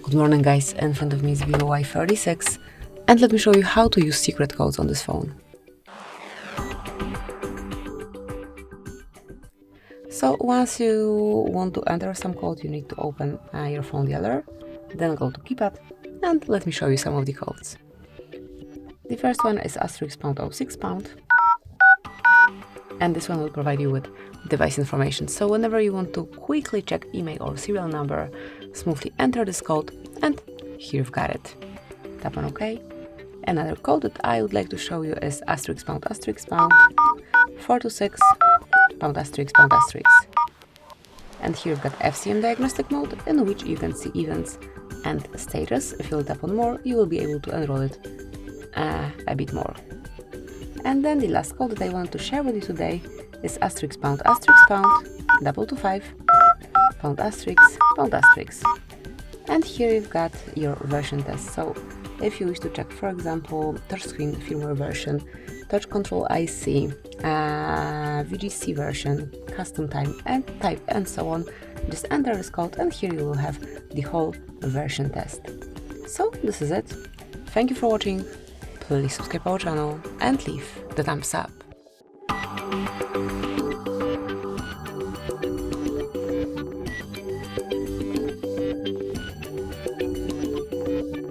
Good morning guys, in front of me is VIVO Y36 and let me show you how to use secret codes on this phone. So once you want to enter some code, you need to open your phone dealer, then go to keypad and let me show you some of the codes. The first one is *#06# and this one will provide you with device information. So whenever you want to quickly check email or serial number, smoothly enter this code and here you've got it. Tap on OK. Another code that I would like to show you is *#426 *#**. And here you've got FCM diagnostic mode in which you can see events and status. If you'll tap on more, you will be able to enroll it a bit more. And then the last code that I want to share with you today is *#**225 *#**. And here you've got your version test. So if you wish to check, for example, touchscreen firmware version, touch control IC, VGC version, custom time and type and so on, just enter this code and here you will have the whole version test. So this is it. Thank you for watching. Please subscribe our channel and leave the thumbs up.